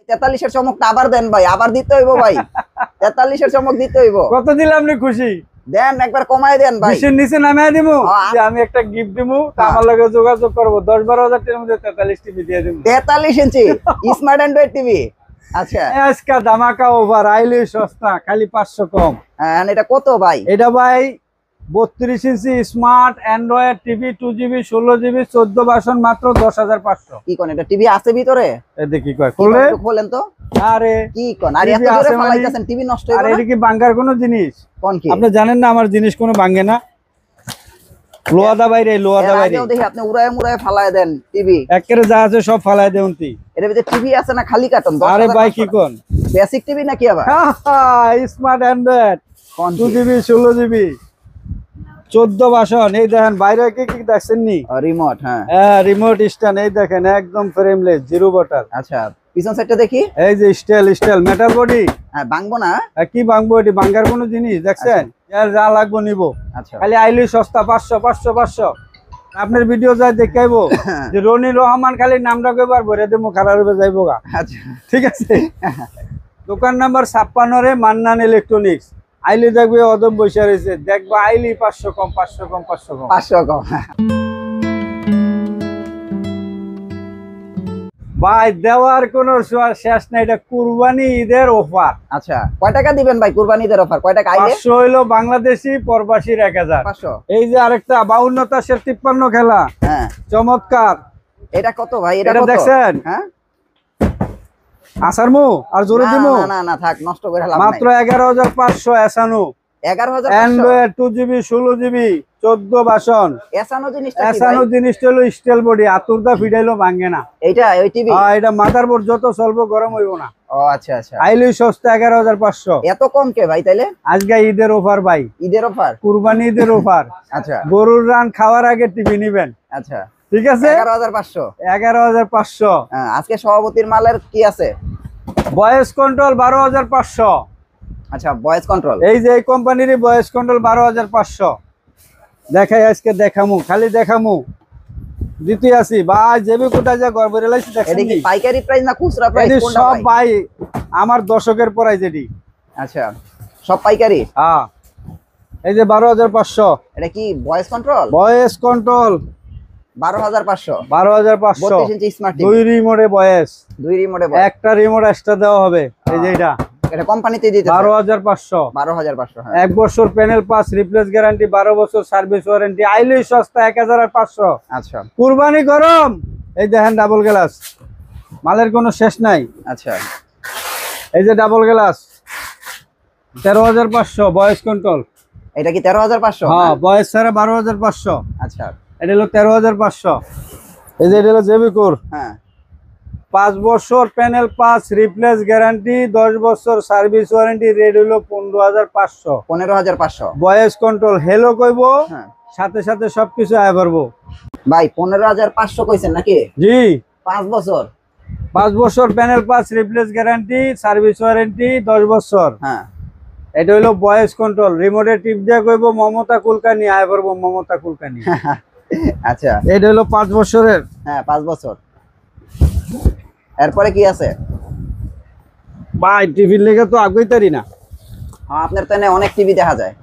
43 এর চমকটা আবার দেন ভাই, আবার দিতে হইব ভাই। 43 এর চমক দিতে হইব। কত দিলে আপনি খুশি? দেন একবার কমায় দেন ভাই। 20 এর নিচে নামায় দিমু, যে আমি একটা গিফট দিমু, আমার লগে যোগাযোগ করব, 10-12 হাজার টাকার মধ্যে 43 টিভি দিয়ে দিমু। 43 ইঞ্চি স্মার্ট অ্যান্ড্রয়েড টিভি। আচ্ছা, আজকা ধামাকা ওভার, আইলে সস্তা, খালি 500 কম। হ্যাঁ, এটা কত ভাই? এটা ভাই 32 ইঞ্চি smart android TV, 2GB 16GB 14 version, মাত্র 10,500। কি কোন এটা টিভি আছে ভিতরে? এই দেখি কয় খুলে, বলেন তো। আরে কি কোন, আর এত জোরে ফালাইতেছেন, টিভি নষ্ট হইবে না? আরে এটা কি ভাঙার কোনো জিনিস? কোন কি? আপনি জানেন না আমার জিনিস কোনো ভাঙে না। লোয়াদা বাইরে, লোয়াদা বাইরে দেখি আপনি উড়ায় মুড়ায় ফালায় দেন টিভি, একেবারে যা আছে সব ফালায় দেউনতি। এর ভিতরে টিভি আছে না খালি কার্টন? আরে ভাই কি কোন, বেসিক টিভি নাকি আবার? Smart Android 2GB 16GB 14 version. এই দেখেন বাইরে কি কি দেখছেন নি? রিমোট। হ্যাঁ, রিমোট স্ট্যান্ড, এই দেখেন একদম ফ্রেমলেস, জিরো বাটার। আচ্ছা, পিছন সাইডটা দেখি। এই যে স্টাইল মেটাল বডি। হ্যাঁ, ভাঙবো না? কি ভাঙবো, এটি ভাঙার কোনো জিনিস দেখছেন? এর যা লাগবো নিব। আচ্ছা, খালি আইলি সস্তা, 500। আপনার ভিডিও যাই দেখাইবো যে রনি রহমান, খালি নামটা কইবার ভরে দেবো, খারাপ হবে যাইবো গা। আচ্ছা, ঠিক আছে। দোকান নাম্বার 56 রে মান্নান ইলেকট্রনিক্স। আইলি দেখবে অদম বসে রয়েছে, দেখবো আইলি 500 কম। 500 কম। ভাই দেওয়ার কোনো শেষ নাই, এটা কুরবানি ঈদের অফার। আচ্ছা, কয় টাকা দিবেন ভাই কুরবানি ঈদের অফার? কয় টাকা আইলে? 500 হইলো বাংলাদেশি, প্রবাসীর 1000। 500। এই যে আরেকটা 52-53 খেলা। হ্যাঁ, চমৎকার। এটা কত ভাই? এটা এটা কত দেখছেন? হ্যাঁ, আসারমু আর জোরে দিমু? না থাক, নষ্ট করে লাভ নাই। মাত্র 11,500 এসানো। 11,500 অ্যান্ড্রয়েড 2GB 16GB 14 ভার্সন। এসানো জিনিসটা কি ভাই? এসানো জিনিসটা হলো স্টিল বডি, আতুরদা ফিডাইলো ভাঙে না। এইটা ওই টিভি? এটা মাদারবোর্ড যত চলবো গরম হইব না। ও আচ্ছা। আইলি সস্তা 11,500। এত কম কে ভাই তাইলে? আজকে ঈদের অফার ভাই, ঈদের অফার, কুরবানি ঈদের অফার। আচ্ছা, গরুর রান খাওয়ার আগে টিভি নিবেন। আচ্ছা, ঠিক আছে। 11,500। 11,500। আজকে সভাপতির মালের কি আছে? Voice control 12,500। আচ্ছা, ভয়েস কন্ট্রোল। এই যে এই কোম্পানির ভয়েস কন্ট্রোল 12,500 দেখাই, আজকে দেখামু, খালি দেখামু দিতে আসি ভাই। যেবি কোথায় যা গড়বড় লাইছি দেখেন। এটা কি পাইকারি প্রাইস না খুচরা প্রাইস, কোনটা সব ভাই? ভাই আমার দর্শকের প্রাইস এটি। আচ্ছা, সব পাইকারি। হ্যাঁ, এই যে 12,500। এটা কি ভয়েস কন্ট্রোল? Voice control 12,500। 12,500। 32 ইঞ্চি স্মার্ট টিভি, 2 রিমোটে ভয়েস, 2 রিমোটে। একটা রিমোট এক্সট্রা দেওয়া হবে। এই যে এটা কোম্পানিতে দিতে 12,500। 12,500। হ্যাঁ, 1 বছর প্যানেল পাস, রিপ্লেস গ্যারান্টি, 12 বছর সার্ভিস ওয়ারেন্টি। আইলে সস্তা 1,500। আচ্ছা, কুরবানি গরম। এই দেখেন ডাবল গ্লাস, মালের কোনো শেষ নাই। আচ্ছা, এই যে ডাবল গ্লাস 13,500। Voice control. এটা কি 13,500? হ্যাঁ, ভয়েস ছাড়া 12,500। আচ্ছা, এটা হলো 13,500। এই যে এটা হলো জেবিকোর। হ্যাঁ, 5 বছর প্যানেল পাস, রিপ্লেস গ্যারান্টি, 10 বছর সার্ভিস ওয়ারেন্টি। রেট হলো 15,500। 15,500। ভয়েস কন্ট্রোল হেলো কইব, হ্যাঁ সাথে সাথে সবকিছু আয় করবো ভাই। 15,500 কইছেন নাকি? জি। 5 বছর। 5 বছর panel pass, replace guarantee, service warranty, 10 বছর। হ্যাঁ, এটা হলো ভয়েস কন্ট্রোল। রিমোটে টিপ দিয়ে কইব মমতা কুলকানি, আয় করবো মমতা কুলকানি। আচ্ছা, এটা হলো 5 বছরের। হ্যাঁ, 5 বছর। এরপরে কি আছে ভাই? টিভির লেগে তো আগুইতারি না। হ্যাঁ, আপনার তো অনেক টিভি দেখা যায়।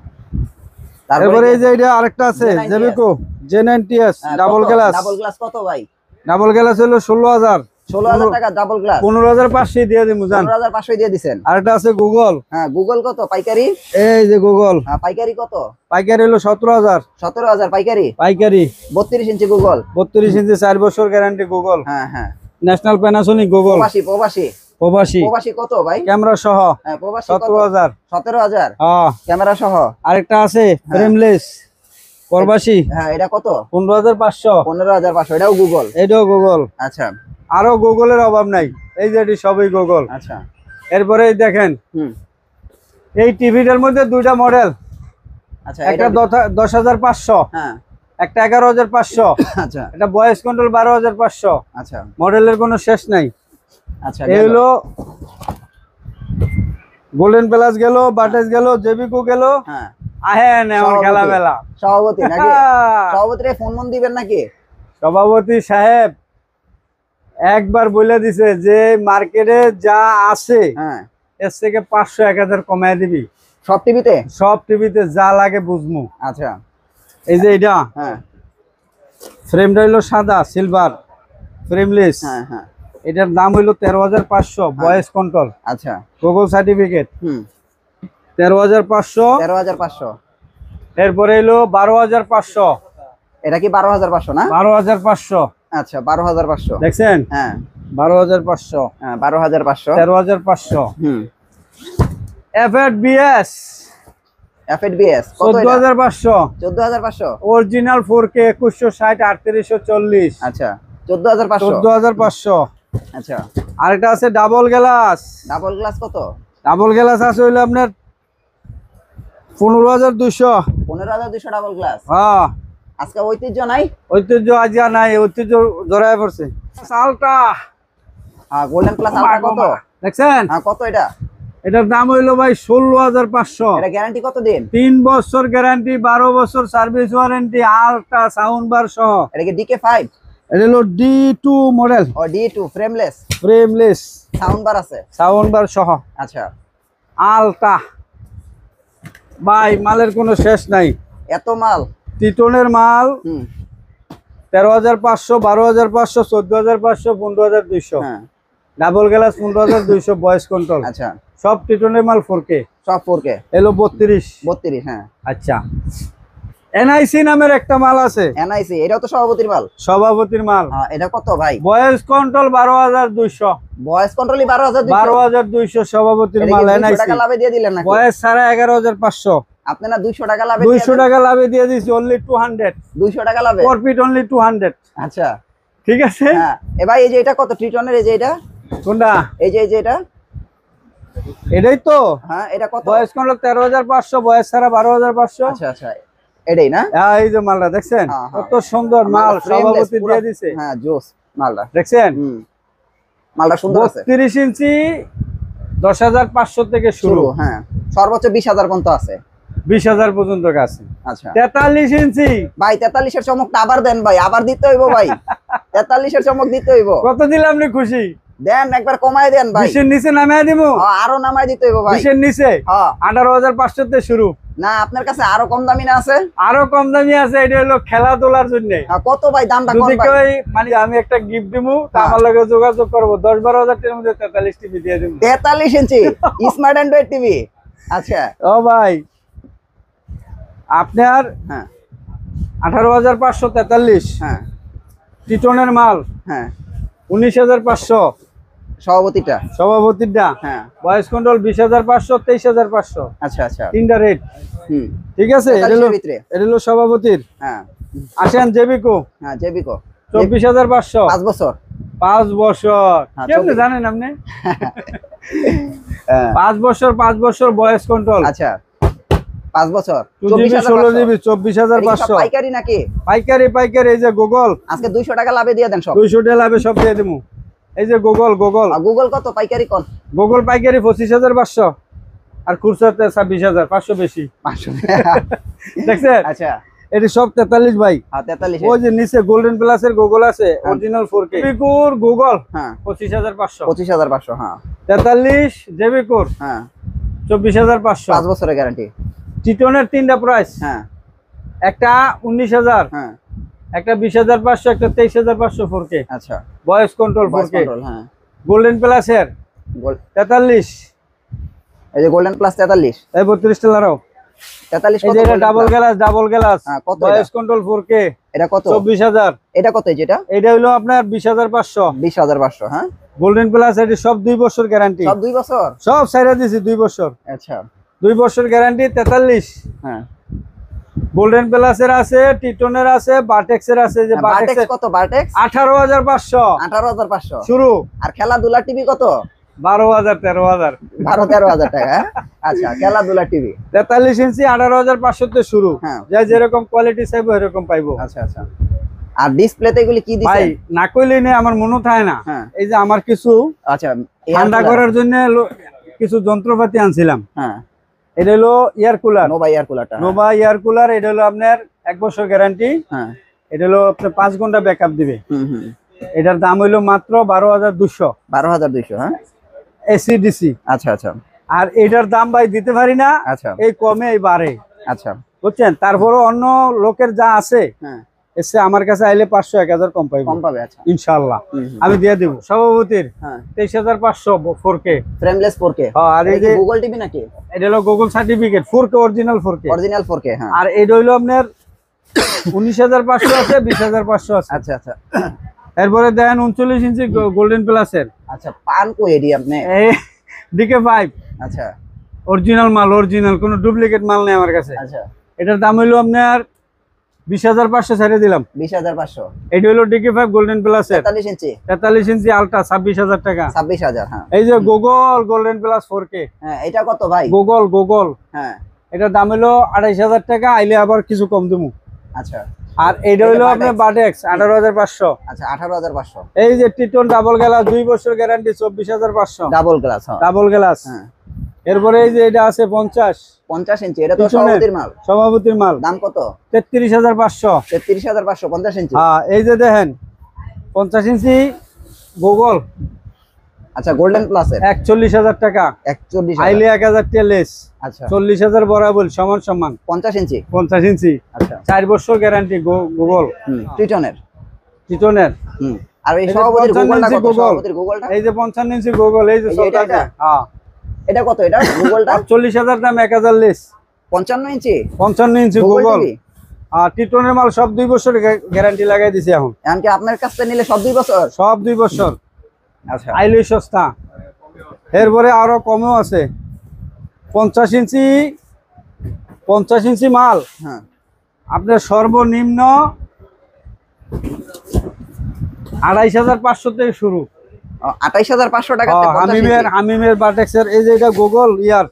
তারপরে এই যে এটা আরেকটা আছে জেবিকো J90S double glass. Double glass কত ভাই? ডাবল গ্লাস হলো 16,000। 16,000 টাকা ডাবল গ্লাস। 15,500 দিয়ে দিমু জান। 15,500 দিয়ে দিবেন। আরেকটা আছে গুগল। হ্যাঁ, গুগল কত পাইকারি? এই যে গুগল। হ্যাঁ, পাইকারি কত? পাইকারি হলো 17,000। 17,000 পাইকারি। পাইকারি 32 ইঞ্চি গুগল, 32 ইঞ্চি 4 বছর গ্যারান্টি গুগল। হ্যাঁ হ্যাঁ। National Panasonic Google. প্রবাসী প্রবাসী প্রবাসী প্রবাসী কত ভাই? ক্যামেরা সহ। হ্যাঁ, প্রবাসী কত? 17,000। 17,000 হ্যাঁ, ক্যামেরা সহ। আরেকটা আছে ফ্রেমলেস প্রবাসী। হ্যাঁ, এটা কত? 15,500। 15,500। এটাও গুগল। এটাও গুগল। আচ্ছা, আরো গুগলের অভাব নাই। এই যে এটি সবই গুগল। আচ্ছা। এরপরে দেখেন হুম, এই টিভিটার মধ্যে দুইটা মডেল। আচ্ছা, একটা 10,500, হ্যাঁ, একটা 11,500। আচ্ছা, এটা ভয়েস কন্ট্রোল 12,500। আচ্ছা, মডেলের কোনো শেষ নাই। আচ্ছা। এই হলো গোল্ডেন প্লাস গেল, বাটেস গেল, জেবিকো গেল। হ্যাঁ, আহেন এমন খেলা মেলা। সভাপতি নাকি? সভাপতিরে ফোন দিবেন নাকি? সভাপতি সাহেব একবার বলে দিছে যে মার্কেটে যা আছে হ্যাঁ এর থেকে 500-1000 কমায় দিবি সব টিভিতে। সব টিভিতে যা লাগে বুঝমু। আচ্ছা এই যে এটা হ্যাঁ ফ্রেমটা হইলো সাদা সিলভার ফ্রেমলেস, হ্যাঁ হ্যাঁ এটার দাম হইলো 13,500, ভয়েস কন্ট্রোল, আচ্ছা গুগল সার্টিফিকেট, হুম 13,500। 13,500। এরপরে হইলো 12,500। এটা কি 12,500 না? 12,500 আচ্ছা 12,500 দেখছেন? হ্যাঁ 12,500, হ্যাঁ 12,500 13,500। হুম FATBS FATBS কত এটা? 14,500, 14,500। Original 4K 2160 3840। আচ্ছা 14,500। 14,500। আচ্ছা আর এটা আছে ডাবল গ্লাস। ডাবল গ্লাস কত? ডাবল গ্লাস আছে হইলো আপনার 15,200। 15,200 ডাবল গ্লাস। হ্যাঁ আজকে ঐতিহ্য নাই? ঐতিহ্য আজিয়া নাই, ঐতিহ্য জড়ায় পড়ছে। সালটা হ্যাঁ গোল্ডেন প্লাস আলট্রা কত? দেখছেন? হ্যাঁ কত এটা? এটার দাম হইলো ভাই 16,500। এটা গ্যারান্টি কত দিন? 3 বছর গ্যারান্টি, 12 বছর service warranty, ultra sound bar সহ। এটা কি DK5? এটা হলো D2 মডেল, ও D2 frameless, frameless, sound bar আছে। সাউন্ড বার সহ। আচ্ছা আলট্রা ভাই মালের কোনো শেষ নাই, এত মাল। টিটনের মাল। হুম 13,500, 12,500, 14,500, 15,200। হ্যাঁ ডাবল গ্লাস 15,200, ভয়েস কন্ট্রোল। আচ্ছা সব টিটনের মাল 4K। সব 4K। এলো 32। 32 হ্যাঁ। আচ্ছা NIC নামের একটা মাল আছে, NIC এটাও তো সভাপতির মাল। সভাপতির মাল। হ্যাঁ এটা কত ভাই? Voice control 12,200। ভয়েস কন্ট্রোলই 12,200। 12,200 সভাপতির মাল NIC। টাকা লাভে দিয়ে দিলেন নাকি? ভয়েস ছাড়া 11,500। আপনি না 200 টাকা লাভে 200 টাকা লাভে দিয়ে দিছি, অনলি 200। 200 টাকা লাভে প্রফিট অনলি 200। আচ্ছা ঠিক আছে। হ্যাঁ এ ভাই এই যে এটা কত ট্রিটনের? এই যে এটা কোনটা? এই যে এটা এটাই তো। হ্যাঁ এটা কত? ভয়েস কন্ট্রোল 13,500, ভয়েস ছাড়া 12,500। আচ্ছা আচ্ছা এটাই না? এই যে মালটা দেখছেন হ্যাঁ, হ্যাঁ। কত সুন্দর মাল, সভাপতি দিয়ে দিছে। হ্যাঁ জোস মালটা দেখছেন? হুম মালটা সুন্দর আছে। 32 ইঞ্চি 10,500 থেকে শুরু। হ্যাঁ সর্বোচ্চ 20,000 পর্যন্ত আছে। 20,000 পর্যন্ত আছে। আচ্ছা 43 ইঞ্চি ভাই 43 এর চমকটা আবার দেন ভাই, আবার দিতে হইব ভাই। 43 এর চমক দিতে হইব। কত দিলে আপনি খুশি? দেন একবার কমায় দেন ভাই। 20 এর নিচে নামায় দিব। আরো নামায় দিতে হইব ভাই। 20 এর নিচে হ্যাঁ 18,500 থেকে শুরু। না আপনার কাছে আরো কম দামি না আছে? আরো কম দামি আছে, এটা হলো খেলাধুলার জন্য। কত ভাই দামটা কোন যদি ভাই? কেউ মানে আমি একটা গিফট দিমু তা আমার লগে যোগাযোগ করব, 10-12,000 টাকার মধ্যে 43 টিভি দিয়ে দিমু। 43 ইঞ্চি স্মার্ট অ্যান্ড্রয়েড টিভি। আচ্ছা ও ভাই আপনার হ্যাঁ 18,543 হ্যাঁ টিটনের মাল। হ্যাঁ 19,500 সভাপতিটা। সভাপতিটা। হ্যাঁ ভয়েস কন্ট্রোল 20,500, 23,500। আচ্ছা আচ্ছা তিনটা রেট। হুম ঠিক আছে। 43 এর ভিতরে। এটা হলো সভাপতির। হ্যাঁ আসেন জেবিকো হ্যাঁ জেবিকো 24,500। 5 বছর। 5 বছর হ্যাঁ, কেমনে 24 জানেন আপনি? হ্যাঁ 5 বছর ভয়েস কন্ট্রোল। আচ্ছা 5 বছর 2GB 16GB 24,500। পাইকারি নাকি? পাইকারি পাইকারি। এই যে গুগল আজকে 200 টাকা লাভে দিয়ে দেন সব। 200 টাকা লাভে সব দিয়ে দিমু। এই যে গুগল গুগল কত পাইকারি কোন? গুগল পাইকারি 25,500 আর খুচরাতে 26,500 বেশি। 500 দেখছেন? আচ্ছা এটি সব 43 ভাই। হ্যাঁ 43 ওই যে নিচে গোল্ডেন প্লাসের গুগল আছে, অরিজিনাল 4K জেবিকুর গুগল হ্যাঁ 25,500। 25,500 হ্যাঁ 43 জেবিকুর হ্যাঁ 24,500। 5 বছরের গ্যারান্টি। টিটনের তিনটা প্রাইস, হ্যাঁ একটা 19,000, হ্যাঁ একটা 20,500, একটা 23,500 4K আচ্ছা voice control voice 4K। Control হ্যাঁ গোল্ডেন প্লাসের গোল্ড 43। এই যে গোল্ডেন প্লাস 43। এই 32 টাকারও 43 এই কত? যে এটা ডাবল গ্লাস হ্যাঁ, কত ভয়েস কন্ট্রোল 4K। এটা কত? 24,000। এটা কত যেটা? এটা হলো আপনার 20,500। 20,500 হ্যাঁ গোল্ডেন প্লাস এটি সব 2 বছর গ্যারান্টি। সব 2 বছর। সব সাইরা দিছি 2 বছর। আচ্ছা 2 বছর গ্যারান্টি 43। হ্যাঁ গোল্ডেন প্লাসের আছে, টিটনের আছে, বাটেক্সের আছে। যে বারটেক্স বাটেক্সের কত? বারটেক্স 18,500 18,500 শুরু। আর খেলাধুলা টিভি কত? 12,000 13,000। 12-13,000 টাকা হ্যাঁ? আচ্ছা খেলাধুলা টিভি 43 ইঞ্চি 18,500 তে শুরু। হ্যাঁ যা যেরকম কোয়ালিটি চাইবো এরকম পাইবো। আচ্ছা আচ্ছা আর ডিসপ্লেতে এগুলি কি ভাই দিছেন? না কইলে নেই আমার মনে থাকে না। হ্যাঁ এই যে আমার কিছু আচ্ছা ঠান্ডা করার জন্য কিছু যন্ত্রপাতি আনছিলাম। হ্যাঁ এটা হলো এয়ার কুলার, নোভা এয়ার কুলারটা। Nova air cooler. এটা হলো আপনার 1 বছর গ্যারান্টি। হ্যাঁ এটা হলো আপনার 5 ঘন্টা ব্যাকআপ দিবে। হুম হুম এটার দাম হইলো মাত্র 12,200। 12,200, হ্যাঁ। AC DC. আচ্ছা আচ্ছা আর এটার দাম ভাই দিতে পারি না, আচ্ছা এই কমে এই বাড়ে, আচ্ছা, বুঝছেন। তারপরও অন্য লোকের যা আছে হ্যাঁ, এসে আমার কাছে আইলে 500 1000 কম পাইবো কম পাবে। আচ্ছা, ইনশাআল্লাহ আমি দিয়ে দেব। সভাপতির হ্যাঁ, 23,500 4K। Frameless 4K। হ্যাঁ, আর এই যে গুগল টিভি নাকি? এটা হলো Google certificate 4K, original 4K। Original 4K, হ্যাঁ। আর এটা হইলো আপনার 19,500 আছে, 20,500 আছে। আচ্ছা আচ্ছা এরপরে দেন 39 ইঞ্চি গোল্ডেন প্লাসের। আচ্ছা, পান কই এডি আপনি? এই DK5 আচ্ছা অরিজিনাল মাল, অরিজিনাল, কোনো ডুপ্লিকেট মাল নেই আমার কাছে। আচ্ছা, এটার দাম হইলো আপনার 20,500 ছেড়ে দিলাম। 20,500। এটা হলো DK5 গোল্ডেন প্লাসের 43 ইঞ্চি, 43 ইঞ্চি আলট্রা, 26,000 টাকা। 26,000, হ্যাঁ। এই যে গুগল গোল্ডেন প্লাস 4K, হ্যাঁ, এটা কত ভাই? গুগল হ্যাঁ, এটার দাম হলো 28,000 টাকা, আইলে আবার কিছু কম দেবো। আচ্ছা আর এইটা হইলো এটা আপনার Badex। বাডেক্স 18,500। আচ্ছা, 18,500। এই যে টিটন ডাবল গ্লাস 2 বছর গ্যারান্টি 24,500 ডাবল গ্লাস, হ্যাঁ। Double glass. হ্যাঁ, এরপরে এই যে এটা আছে 50 ইঞ্চি, এটা তো পিছনের সভাপতির মাল। সভাপতির মাল, দাম কত? 33,500। 33,500, 50 ইঞ্চি। হ্যাঁ, এই যে দেখেন 50 ইঞ্চি গুগল, আচ্ছা, গোল্ডেন প্লাসের 41,000 টাকা, 41,000। আইলে 1,000 টাকা লেস, আচ্ছা, 40,000 বরাবর সমান সমান। 50 ইঞ্চি। 50 ইঞ্চি, আচ্ছা, 4 বছর গ্যারান্টি গুগল টিটনের। টিটনের। আর এই এই যে সভাপতির 55 গুগলটা ইঞ্চি কত? Google। সভাপতির গুগলটা এই যে 55 ইঞ্চি গুগল, এই যে এই যে সব এটা, আছে। হ্যাঁ, এটা কত? এটা গুগলটা 40,000 দাম, 1,000 লেস। 55 ইঞ্চি 55 ইঞ্চি গুগল গুগল। টিভি। আর টিটনের মাল সব 2 বছর গ্যারান্টি লাগাই দিছি এখন, এমনকি আপনার কাছ থেকে নিলে সব 2 বছর। সব 2 বছর। আচ্ছা, আইলে সস্তা। এরপরে আরো কমও আছে 50 ইঞ্চি মাল হ্যাঁ। আপনার সর্বনিম্ন 28,500 থেকে শুরু। 28,500 টাকা থেকে 50 ইঞ্চি। হামিমের বাটেক্সের। এই যে এটা গুগল ইয়ার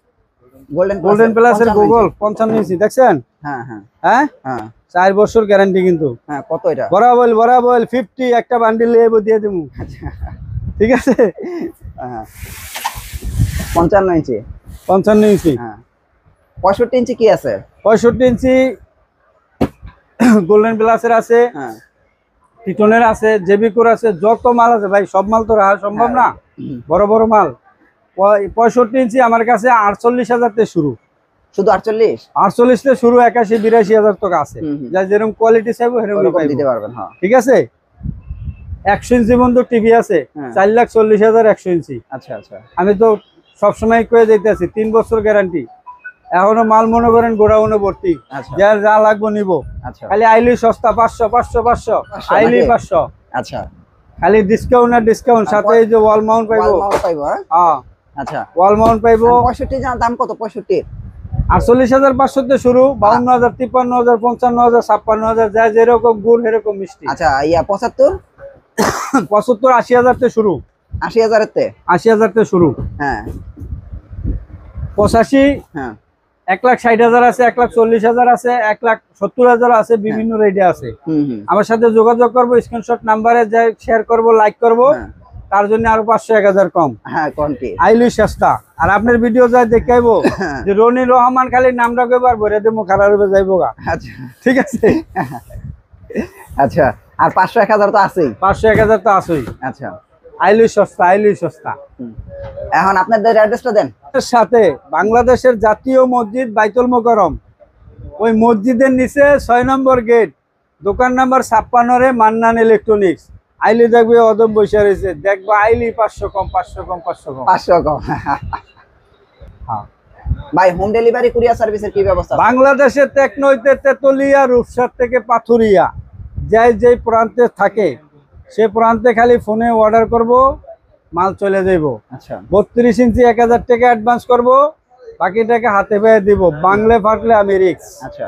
গোল্ডেন প্লাসের 55 গুগল ইঞ্চি। 55 ইঞ্চি দেখছেন। হ্যাঁ হ্যাঁ হ্যাঁ, হ্যাঁ 4 বছর গ্যারান্টি কিন্তু। হ্যাঁ, কত এটা? বরাবর 50 একটা বান্ডিল লেবো দিয়ে দেবো, আচ্ছা, ঠিক আছে। হ্যাঁ 55 ইঞ্চি। 55 ইঞ্চি। হ্যাঁ, 65 ইঞ্চি কি আছে? 65 ইঞ্চি গোল্ডেন প্লাসের আছে, হ্যাঁ, টিটনের আছে, জেবিকোর আছে, যত মাল আছে ভাই সব মাল তো রাখা সম্ভব না, বড় বড় মাল। 65 ইঞ্চি আমার কাছে 48,000 থেকে শুরু। শুধু 48? 48 থেকে শুরু, 81-82,000 টাকা আছে। যা যেরকম কোয়ালিটি চাইবো সেরকম ওরকম দিতে পারবেন, হ্যাঁ। ঠিক আছে। 100 ইঞ্চি বন্ধু টিভি আছে, হ্যাঁ। 4,40,000 100 ইঞ্চি। আচ্ছা আচ্ছা, আমি তো সবসময় কয়ে দিতে আছি 3 বছর গ্যারান্টি। এখনো মাল মনে করেন গোডাউনে ভর্তি, আচ্ছা যার যা লাগবে নিবো। আচ্ছা খালি আইলি সস্তা 500 আইলি নাকি? 500। আচ্ছা, খালি ডিসকাউন্ট আর ডিসকাউন্ট, সাথে এই যে ওয়াল মাউন্ট পাইবো। ওয়াল মাউন্ট পাইবো, হ্যাঁ? হ্যাঁ, আচ্ছা, ওয়াল মাউন্ট পাইবো। 65 জানা দাম কত? 65? 48,500 থেকে শুরু, 52,000, 53,000, 55,000, 56,000, যা যেরকম গুড় সেরকম মিষ্টি। আচ্ছা, ইয়া 75? 75-80,000 থেকে শুরু। 80,000 এর তে? 80,000 থেকে শুরু। হ্যাঁ 85, হ্যাঁ 1,60,000 আছে, 1,40,000 আছে, 1,70,000 আছে, বিভিন্ন রেটে আছে। আমার সাথে যোগাযোগ করবো, স্ক্রিনশট নাম্বারে যাই শেয়ার করবো, লাইক করবো, হ্যাঁ। তার জন্য আরো 500-1000 কম। হ্যাঁ, কোনটি? আইলি সস্তা। আর আপনার ভিডিও যাই দেখাইবো যে রনি রহমান, খালি নামটা কইবার ভরে দেবো, খারাপ হবে যাইবো গা, আচ্ছা ঠিক আছে। আচ্ছা, আর 500-1000 তো আছেই। 500-1000 তো আসই। আচ্ছা, আইলি সস্তা। এখন আপনাদের অ্যাড্রেসটা দেন। এর সাথে বাংলাদেশের জাতীয় মসজিদ বাইতুল মোকাররম, ওই মসজিদের নিচে 6 নম্বর গেট, দোকান নাম্বার 56 রে মান্নান ইলেকট্রনিক্স। আইলি দেখবে অদম বসে রয়েছে, দেখবো আইলি 500 কম। 500 কম। হ্যাঁ। ভাই, হোম ডেলিভারি কুরিয়ার সার্ভিসের কি ব্যবস্থা? বাংলাদেশের টেকনইতে তেতুলিয়া, রূপসার থেকে পাথুরিয়া, যেই প্রান্তে থাকে সে প্রান্তে খালি ফোনে অর্ডার করব, মাল চলে যাইব। আচ্ছা, 32 ইঞ্চি 1,000 টাকা অ্যাডভান্স করব, বাকি টাকা হাতে পেয়ে দিব। বাংলা ফাটলে আমি রিক্স। আচ্ছা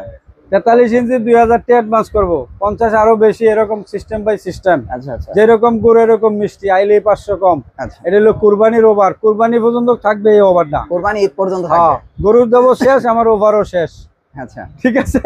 43 ইঞ্চি 2,000 টাকা অ্যাডভান্স করবো, 50 আরো বেশি, এরকম সিস্টেম বাই সিস্টেম। আচ্ছা আচ্ছা যেরকম গুড় এরকম মিষ্টি, আইলে 500 কম। আচ্ছা, এটা হলো কুরবানির ওভার, কুরবানি পর্যন্ত থাকবে এই ওভারটা। কুরবানি ঈদ পর্যন্ত হ্যাঁ, থাকবে। গরুর দেবো শেষ, আমার ওভারও শেষ, আচ্ছা, ঠিক আছে।